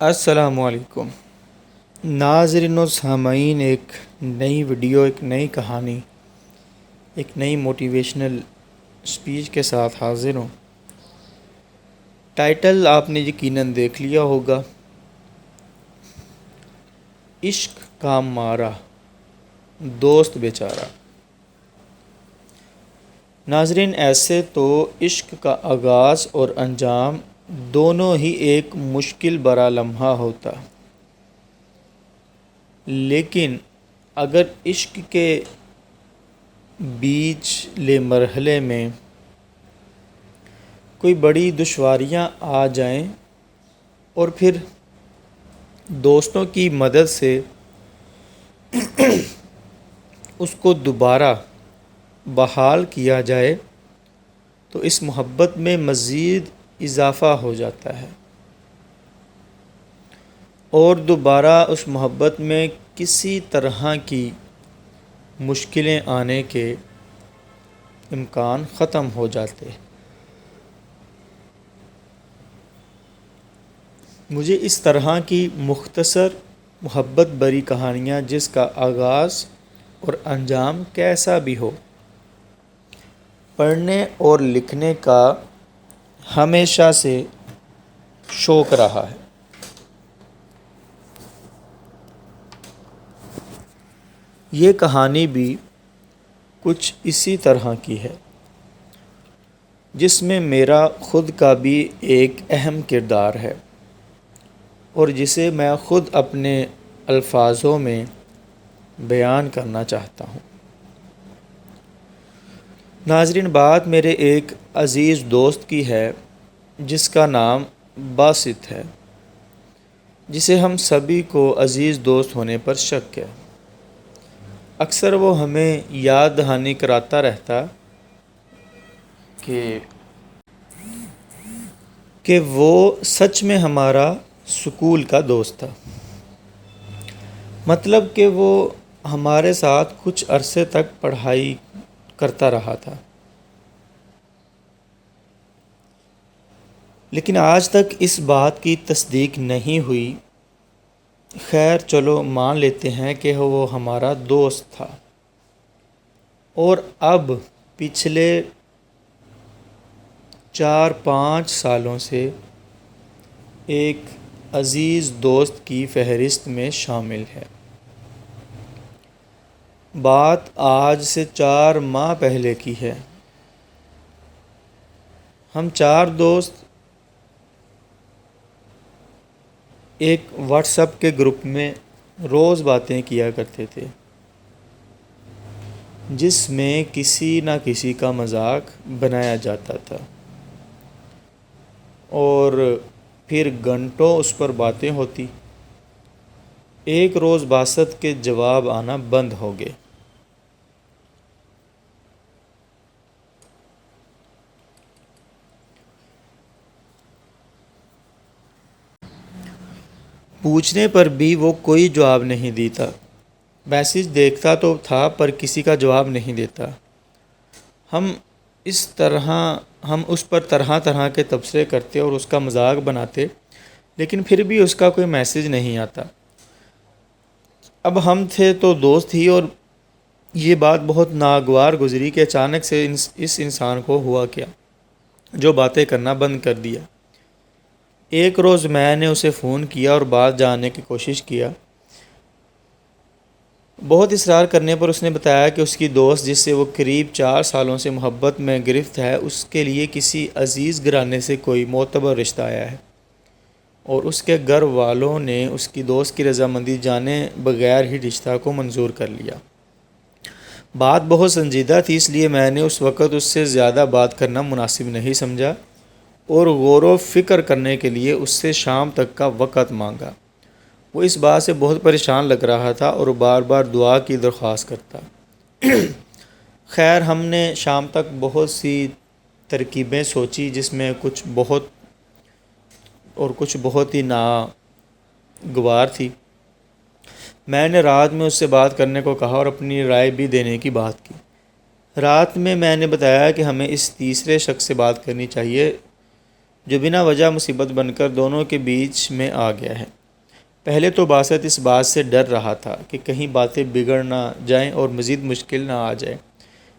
السلام علیکم ناظرین و سامعین، ایک نئی ویڈیو، ایک نئی کہانی، ایک نئی موٹیویشنل سپیچ کے ساتھ حاضر ہوں۔ ٹائٹل آپ نے یقیناً دیکھ لیا ہوگا، عشق کا مارا دوست بیچارہ۔ ناظرین، ایسے تو عشق کا آغاز اور انجام دونوں ہی ایک مشکل برا لمحہ ہوتا، لیکن اگر عشق کے بیچ لے مرحلے میں کوئی بڑی دشواریاں آ جائیں اور پھر دوستوں کی مدد سے اس کو دوبارہ بحال کیا جائے تو اس محبت میں مزید اضافہ ہو جاتا ہے، اور دوبارہ اس محبت میں کسی طرح کی مشکلیں آنے کے امکان ختم ہو جاتے۔ مجھے اس طرح کی مختصر محبت بری کہانیاں، جس کا آغاز اور انجام کیسا بھی ہو، پڑھنے اور لکھنے کا ہمیشہ سے شوق رہا ہے۔ یہ کہانی بھی کچھ اسی طرح کی ہے، جس میں میرا خود کا بھی ایک اہم کردار ہے اور جسے میں خود اپنے الفاظوں میں بیان کرنا چاہتا ہوں۔ ناظرین، بات میرے ایک عزیز دوست کی ہے جس کا نام باسط ہے، جسے ہم سبھی کو عزیز دوست ہونے پر شک ہے۔ اکثر وہ ہمیں یاد دہانی کراتا رہتا کہ وہ سچ میں ہمارا سکول کا دوست تھا، مطلب کہ وہ ہمارے ساتھ کچھ عرصے تک پڑھائی کرتا رہا تھا، لیکن آج تک اس بات کی تصدیق نہیں ہوئی۔ خیر، چلو مان لیتے ہیں کہ وہ ہمارا دوست تھا، اور اب پچھلے 4-5 سالوں سے ایک عزیز دوست کی فہرست میں شامل ہے۔ بات آج سے 4 ماہ پہلے کی ہے۔ ہم 4 دوست ایک واٹس ایپ کے گروپ میں روز باتیں کیا کرتے تھے، جس میں کسی نہ کسی کا مذاق بنایا جاتا تھا، اور پھر گھنٹوں اس پر باتیں ہوتی۔ ایک روز باسط کے جواب آنا بند ہو گئے۔ پوچھنے پر بھی وہ کوئی جواب نہیں دیتا۔ میسج دیکھتا تو تھا پر کسی کا جواب نہیں دیتا۔ ہم اس پر طرح طرح کے تبصرے کرتے اور اس کا مذاق بناتے، لیکن پھر بھی اس کا کوئی میسج نہیں آتا۔ اب ہم تھے تو دوست ہی، اور یہ بات بہت ناگوار گزری کہ اچانک سے اس انسان کو ہوا کیا جو باتیں کرنا بند کر دیا۔ ایک روز میں نے اسے فون کیا اور بات جاننے کی کوشش کیا۔ بہت اصرار کرنے پر اس نے بتایا کہ اس کی دوست، جس سے وہ قریب 4 سالوں سے محبت میں گرفت ہے، اس کے لیے کسی عزیز گھرانے سے کوئی معتبر رشتہ آیا ہے، اور اس کے گھر والوں نے اس کی دوست کی رضامندی جانے بغیر ہی رشتہ کو منظور کر لیا۔ بات بہت سنجیدہ تھی، اس لیے میں نے اس وقت اس سے زیادہ بات کرنا مناسب نہیں سمجھا اور غور و فکر کرنے کے لیے اس سے شام تک کا وقت مانگا۔ وہ اس بات سے بہت پریشان لگ رہا تھا اور بار بار دعا کی درخواست کرتا۔ خیر، ہم نے شام تک بہت سی ترکیبیں سوچی، جس میں کچھ بہت ہی ناگوار تھی۔ میں نے رات میں اس سے بات کرنے کو کہا اور اپنی رائے بھی دینے کی بات کی۔ رات میں نے بتایا کہ ہمیں اس تیسرے شخص سے بات کرنی چاہیے جو بنا وجہ مصیبت بن کر دونوں کے بیچ میں آ گیا ہے۔ پہلے تو باسط اس بات سے ڈر رہا تھا کہ کہیں باتیں بگڑ نہ جائیں اور مزید مشکل نہ آ جائے۔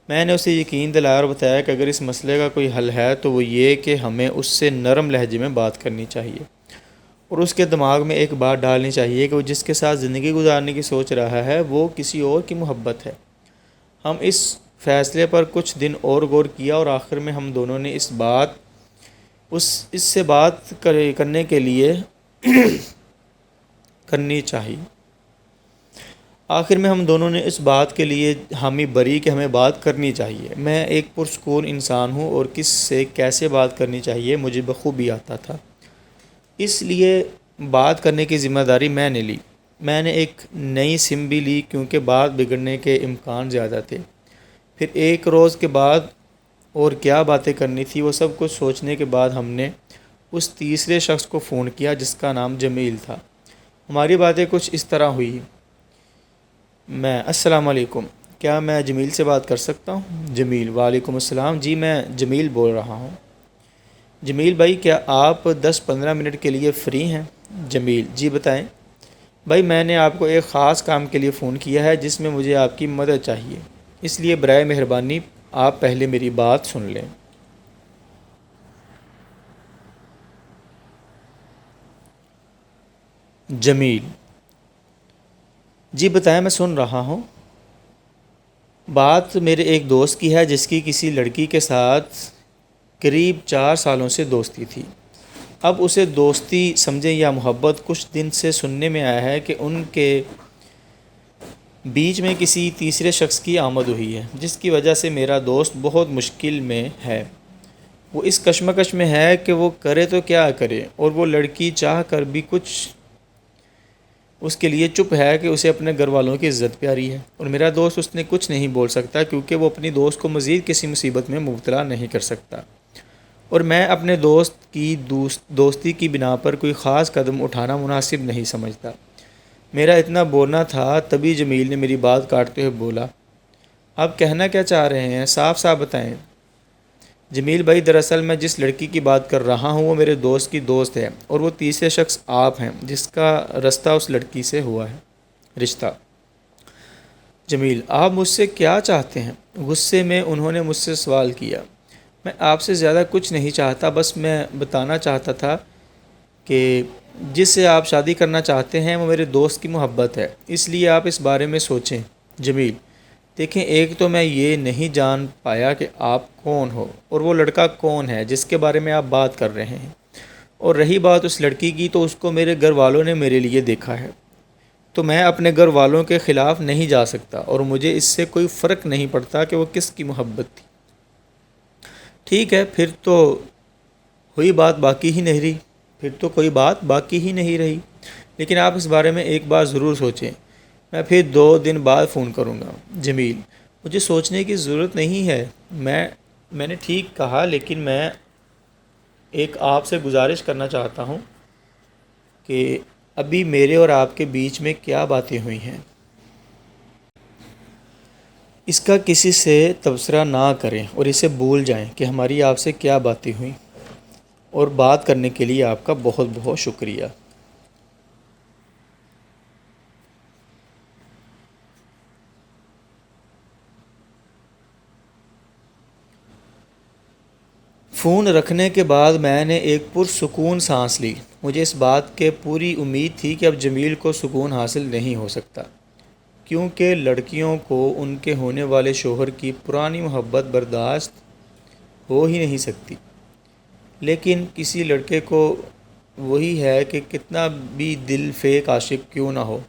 میں نے اسے یقین دلایا اور بتایا کہ اگر اس مسئلے کا کوئی حل ہے تو وہ یہ کہ ہمیں اس سے نرم لہجے میں بات کرنی چاہیے اور اس کے دماغ میں ایک بات ڈالنی چاہیے کہ وہ جس کے ساتھ زندگی گزارنے کی سوچ رہا ہے وہ کسی اور کی محبت ہے۔ ہم اس فیصلے پر کچھ دن اور غور کیا اور آخر میں ہم دونوں نے اس سے بات کرنے کے لیے کرنی چاہیے۔ آخر میں ہم دونوں نے اس بات کے لیے حامی بری کہ ہمیں بات کرنی چاہیے۔ میں ایک پرسکون انسان ہوں اور کس سے کیسے بات کرنی چاہیے مجھے بخوبی آتا تھا، اس لیے بات کرنے کی ذمہ داری میں نے لی۔ میں نے ایک نئی سم بھی لی کیونکہ بات بگڑنے کے امکان زیادہ تھے۔ پھر ایک روز کے بعد اور کیا باتیں کرنی تھی وہ سب کچھ سوچنے کے بعد ہم نے اس تیسرے شخص کو فون کیا جس کا نام جمیل تھا۔ ہماری باتیں کچھ اس طرح ہوئی۔ السلام علیکم، کیا میں جمیل سے بات کر سکتا ہوں؟ جمیل: وعلیکم السلام، جی میں جمیل بول رہا ہوں۔ جمیل بھائی کیا آپ 10-15 منٹ کے لیے فری ہیں؟ جمیل: جی بتائیں۔ بھائی میں نے آپ کو ایک خاص کام کے لیے فون کیا ہے جس میں مجھے آپ کی مدد چاہیے، اس لیے برائے مہربانی آپ پہلے میری بات سن لیں۔ جمیل: جی بتائیں، میں سن رہا ہوں۔ بات میرے ایک دوست کی ہے جس کی کسی لڑکی کے ساتھ قریب 4 سالوں سے دوستی تھی۔ اب اسے دوستی سمجھیں یا محبت، کچھ دن سے سننے میں آیا ہے کہ ان کے بیچ میں کسی تیسرے شخص کی آمد ہوئی ہے جس کی وجہ سے میرا دوست بہت مشکل میں ہے۔ وہ اس کشمکش میں ہے کہ وہ کرے تو کیا کرے، اور وہ لڑکی چاہ کر بھی کچھ اس کے لیے چپ ہے کہ اسے اپنے گھر والوں کی عزت پیاری ہے، اور میرا دوست اس نے کچھ نہیں بول سکتا کیونکہ وہ اپنی دوست کو مزید کسی مصیبت میں مبتلا نہیں کر سکتا، اور میں اپنے دوست کی دوستی کی بنا پر کوئی خاص قدم اٹھانا مناسب نہیں سمجھتا۔ میرا اتنا بولنا تھا، تبھی جمیل نے میری بات کاٹتے ہوئے بولا: آپ کہنا کیا چاہ رہے ہیں، صاف صاف بتائیں۔ جمیل بھائی دراصل میں جس لڑکی کی بات کر رہا ہوں وہ میرے دوست کی دوست ہے، اور وہ تیسرے شخص آپ ہیں جس کا رشتہ اس لڑکی سے ہوا ہے۔ جمیل: آپ مجھ سے کیا چاہتے ہیں؟ غصے میں انہوں نے مجھ سے سوال کیا۔ میں آپ سے زیادہ کچھ نہیں چاہتا، بس میں بتانا چاہتا تھا کہ جس سے آپ شادی کرنا چاہتے ہیں وہ میرے دوست کی محبت ہے، اس لیے آپ اس بارے میں سوچیں۔ جمیل: دیکھیں، ایک تو میں یہ نہیں جان پایا کہ آپ کون ہو اور وہ لڑکا کون ہے جس کے بارے میں آپ بات کر رہے ہیں، اور رہی بات اس لڑکی کی تو اس کو میرے گھر والوں نے میرے لیے دیکھا ہے، تو میں اپنے گھر والوں کے خلاف نہیں جا سکتا، اور مجھے اس سے کوئی فرق نہیں پڑتا کہ وہ کس کی محبت تھی۔ ٹھیک ہے، پھر تو کوئی بات باقی ہی نہیں رہی، لیکن آپ اس بارے میں ایک بار ضرور سوچیں۔ میں پھر 2 دن بعد فون کروں گا۔ جمیل: مجھے سوچنے کی ضرورت نہیں ہے، میں نے ٹھیک کہا، لیکن میں ایک آپ سے گزارش کرنا چاہتا ہوں کہ ابھی میرے اور آپ کے بیچ میں کیا باتیں ہوئی ہیں اس کا کسی سے تبصرہ نہ کریں اور اسے بھول جائیں کہ ہماری آپ سے کیا باتیں ہوئیں، اور بات کرنے کے لیے آپ کا بہت بہت شکریہ۔ فون رکھنے کے بعد میں نے ایک پرسکون سانس لی۔ مجھے اس بات کی پوری امید تھی کہ اب جمیل کو سکون حاصل نہیں ہو سکتا، کیونکہ لڑکیوں کو ان کے ہونے والے شوہر کی پرانی محبت برداشت ہو ہی نہیں سکتی، لیکن کسی لڑکے کو وہی ہے کہ کتنا بھی دل فیک عاشق کیوں نہ ہو،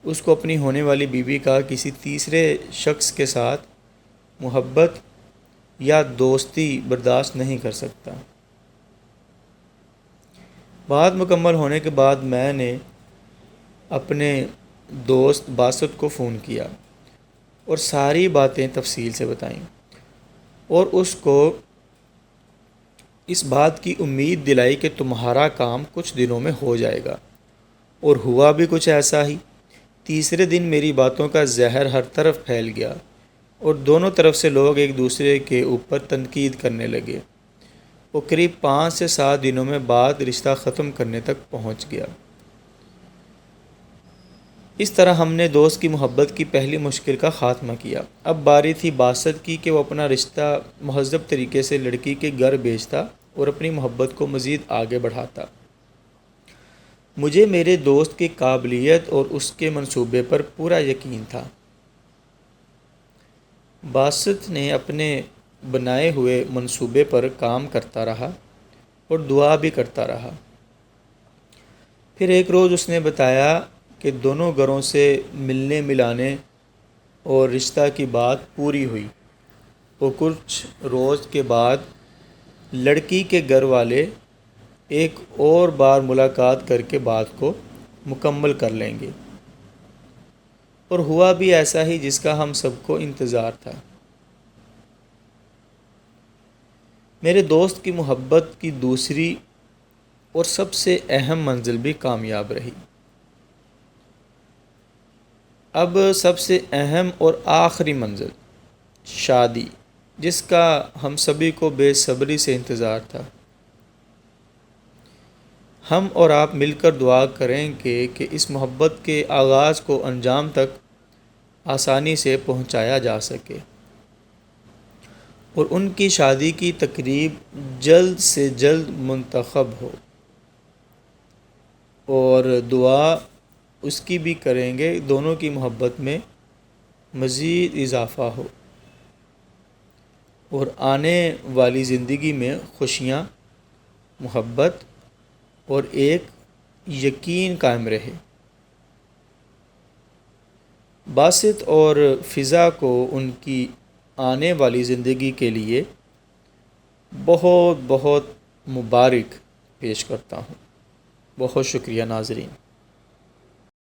اس کو اپنی ہونے والی بیوی کا کسی تیسرے شخص کے ساتھ محبت یا دوستی برداشت نہیں کر سکتا۔ بات مکمل ہونے کے بعد میں نے اپنے دوست باسط کو فون کیا اور ساری باتیں تفصیل سے بتائیں، اور اس کو اس بات کی امید دلائی کہ تمہارا کام کچھ دنوں میں ہو جائے گا، اور ہوا بھی کچھ ایسا ہی۔ تیسرے دن میری باتوں کا زہر ہر طرف پھیل گیا اور دونوں طرف سے لوگ ایک دوسرے کے اوپر تنقید کرنے لگے۔ وہ قریب 5 سے 7 دنوں میں بعد رشتہ ختم کرنے تک پہنچ گیا۔ اس طرح ہم نے دوست کی محبت کی پہلی مشکل کا خاتمہ کیا۔ اب باری تھی باسط کی کہ وہ اپنا رشتہ مہذب طریقے سے لڑکی کے گھر بھیجتا اور اپنی محبت کو مزید آگے بڑھاتا۔ مجھے میرے دوست کی قابلیت اور اس کے منصوبے پر پورا یقین تھا۔ باسط نے اپنے بنائے ہوئے منصوبے پر کام کرتا رہا اور دعا بھی کرتا رہا۔ پھر ایک روز اس نے بتایا کہ دونوں گھروں سے ملنے ملانے اور رشتہ کی بات پوری ہوئی اور کچھ روز کے بعد لڑکی کے گھر والے ایک اور بار ملاقات کر کے بات کو مکمل کر لیں گے، اور ہوا بھی ایسا ہی جس کا ہم سب کو انتظار تھا۔ میرے دوست کی محبت کی دوسری اور سب سے اہم منزل بھی کامیاب رہی۔ اب سب سے اہم اور آخری منزل، شادی، جس کا ہم سبھی کو بے صبری سے انتظار تھا۔ ہم اور آپ مل کر دعا کریں گے کہ اس محبت کے آغاز کو انجام تک آسانی سے پہنچایا جا سکے اور ان کی شادی کی تقریب جلد سے جلد منتخب ہو، اور دعا اس کی بھی کریں گے دونوں کی محبت میں مزید اضافہ ہو اور آنے والی زندگی میں خوشیاں، محبت اور ایک یقین قائم رہے۔ باسط اور فضا کو ان کی آنے والی زندگی کے لیے بہت بہت مبارک پیش کرتا ہوں۔ بہت شکریہ ناظرین۔